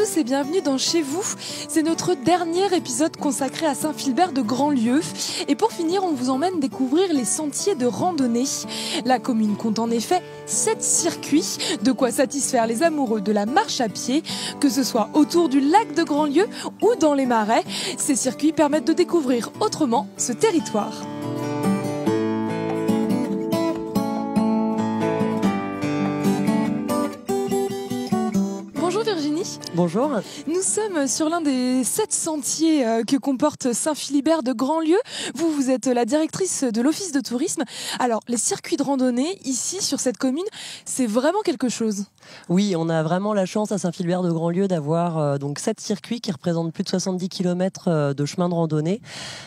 tous et bienvenue dans Chez vous. C'est notre dernier épisode consacré à Saint-Philbert de Grandlieu. Et pour finir, on vous emmène découvrir les sentiers de randonnée. La commune compte en effet 7 circuits, de quoi satisfaire les amoureux de la marche à pied, que ce soit autour du lac de Grandlieu ou dans les marais. Ces circuits permettent de découvrir autrement ce territoire. Bonjour Virginie. Bonjour. Nous sommes sur l'un des 7 sentiers que comporte Saint-Philbert de Grandlieu. Vous êtes la directrice de l'office de tourisme. Alors, les circuits de randonnée, ici, sur cette commune, c'est vraiment quelque chose. Oui, on a vraiment la chance à Saint-Philbert de Grandlieu d'avoir donc 7 circuits qui représentent plus de 70 km de chemin de randonnée,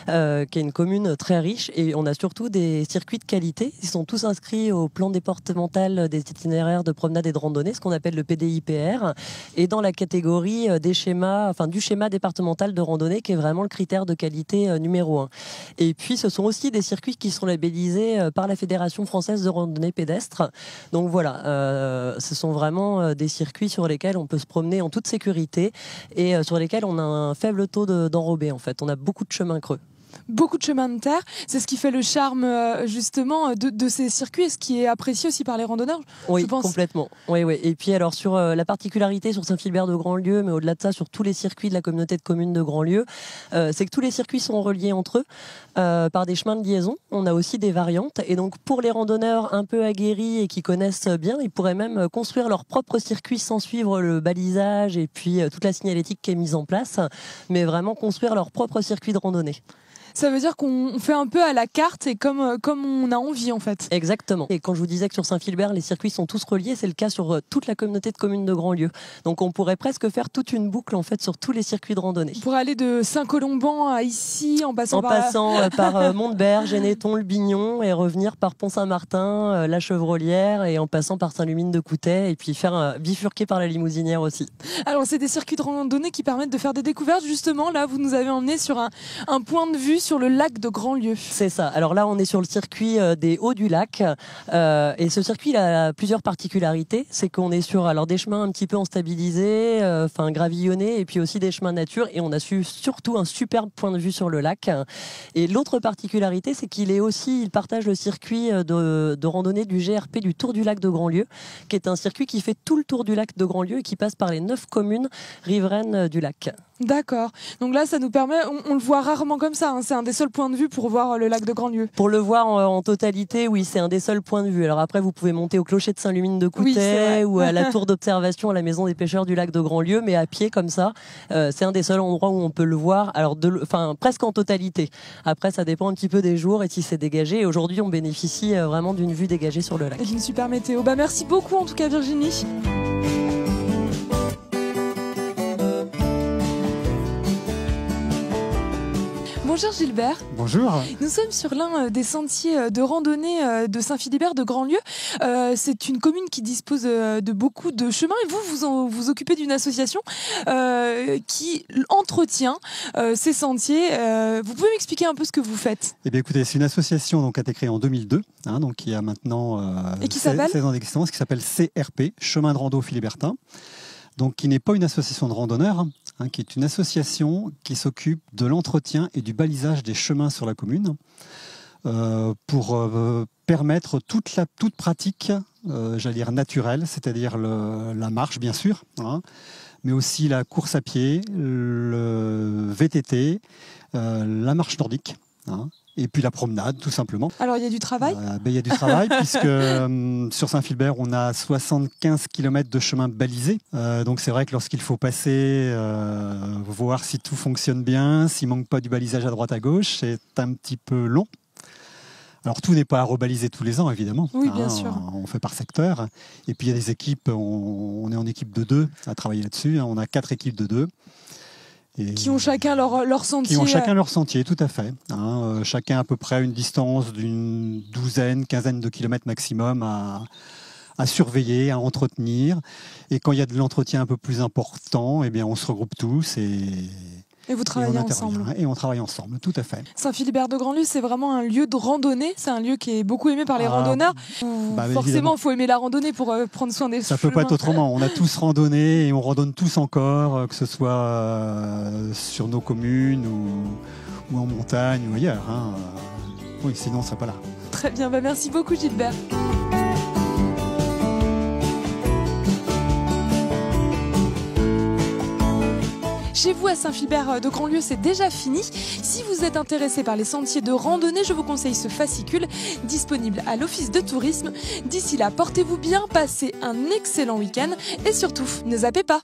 qui est une commune très riche. Et on a surtout des circuits de qualité. Ils sont tous inscrits au plan départemental des itinéraires de promenade et de randonnée, ce qu'on appelle le PDIPR, et dans la catégorie des schémas, enfin du schéma départemental de randonnée, qui est vraiment le critère de qualité numéro 1. Et puis, ce sont aussi des circuits qui sont labellisés par la Fédération française de randonnée pédestre. Donc voilà, ce sont vraiment des circuits sur lesquels on peut se promener en toute sécurité et sur lesquels on a un faible taux d'enrobé. En fait, on a beaucoup de chemins creux. Beaucoup de chemins de terre, c'est ce qui fait le charme justement de ces circuits et ce qui est apprécié aussi par les randonneurs, oui, je pense. Complètement. Oui, oui. Et puis alors sur la particularité sur Saint-Philbert de Grandlieu, mais au-delà de ça sur tous les circuits de la communauté de communes de Grandlieu, c'est que tous les circuits sont reliés entre eux par des chemins de liaison. On a aussi des variantes et donc pour les randonneurs un peu aguerris et qui connaissent bien, ils pourraient même construire leur propre circuit sans suivre le balisage et puis toute la signalétique qui est mise en place, mais vraiment construire leur propre circuit de randonnée. Ça veut dire qu'on fait un peu à la carte et comme on a envie en fait. Exactement. Et quand je vous disais que sur Saint-Philbert, les circuits sont tous reliés, c'est le cas sur toute la communauté de communes de Grandlieu. Donc on pourrait presque faire toute une boucle en fait sur tous les circuits de randonnée. On pourrait aller de Saint-Colomban à ici en passant par Monteberge, Généton, le Bignon et revenir par Pont-Saint-Martin, la Chevrolière et en passant par Saint-Lumine de Coutais et puis faire bifurquer par la Limousinière aussi. Alors c'est des circuits de randonnée qui permettent de faire des découvertes. Justement, là vous nous avez emmené sur un point de vue sur le lac de Grandlieu. C'est ça. Alors là, on est sur le circuit des Hauts du Lac. Et ce circuit il a plusieurs particularités. C'est qu'on est sur des chemins un petit peu enstabilisés, gravillonnés, et puis aussi des chemins nature. Et on a surtout un superbe point de vue sur le lac. Et l'autre particularité, c'est il partage le circuit de randonnée du GRP du Tour du Lac de Grandlieu, qui est un circuit qui fait tout le tour du lac de Grandlieu et qui passe par les 9 communes riveraines du lac. D'accord. Donc là, ça nous permet, on le voit rarement comme ça, hein. C'est un des seuls points de vue pour voir le lac de Grandlieu. Pour le voir en totalité, oui, c'est un des seuls points de vue. Alors après, vous pouvez monter au clocher de Saint-Lumine de Coutais ou à la tour d'observation à la maison des pêcheurs du lac de Grandlieu, mais à pied comme ça, c'est un des seuls endroits où on peut le voir. Alors, presque en totalité. Après, ça dépend un petit peu des jours et si c'est dégagé. Et aujourd'hui, on bénéficie vraiment d'une vue dégagée sur le lac. Et d'une super météo. Merci beaucoup en tout cas, Virginie. Bonjour Gilbert. Bonjour. Nous sommes sur l'un des sentiers de randonnée de Saint-Philbert de Grandlieu. C'est une commune qui dispose de beaucoup de chemins et vous occupez d'une association qui entretient ces sentiers. Vous pouvez m'expliquer un peu ce que vous faites? Eh bien, écoutez, c'est une association qui a été créée en 2002, donc qui a maintenant et qui s'appelle 16 ans d'existence, qui s'appelle CRP, Chemin de Rando Philibertin. Donc, qui n'est pas une association de randonneurs, qui est une association qui s'occupe de l'entretien et du balisage des chemins sur la commune pour permettre toute pratique, j'allais dire naturelle, c'est-à-dire la marche, bien sûr, mais aussi la course à pied, le VTT, la marche nordique, et puis la promenade, tout simplement. Alors, il y a du travail il y a du travail, puisque sur Saint-Philbert, on a 75 km de chemin balisé. Donc, c'est vrai que lorsqu'il faut passer, voir si tout fonctionne bien, s'il ne manque pas du balisage à droite à gauche, c'est un petit peu long. Alors, tout n'est pas à rebaliser tous les ans, évidemment. Oui, bien sûr. On fait par secteur. Et puis, il y a des équipes, on est en équipe de 2 à travailler là-dessus. On a 4 équipes de 2. Qui ont chacun leur sentier. Qui ont chacun leur sentier, tout à fait. Chacun à peu près une distance d'une quinzaine de kilomètres maximum à surveiller, à entretenir. Et quand il y a de l'entretien un peu plus important, eh bien, on se regroupe tous et Et vous travaillez on ensemble. intervient, et on travaille ensemble, tout à fait. Saint-Philibert de Grandlieu, c'est vraiment un lieu de randonnée. C'est un lieu qui est beaucoup aimé par les randonneurs. Forcément, il faut aimer la randonnée pour prendre soin des chemins. Ça peut pas être autrement. On a tous randonné et on randonne tous encore, que ce soit sur nos communes ou en montagne ou ailleurs. Oui, sinon on ne serait pas là. Très bien, merci beaucoup Gilbert. Chez vous à Saint-Philibert de Grandlieu, c'est déjà fini. Si vous êtes intéressé par les sentiers de randonnée, je vous conseille ce fascicule disponible à l'Office de tourisme. D'ici là, portez-vous bien, passez un excellent week-end et surtout, ne zappez pas.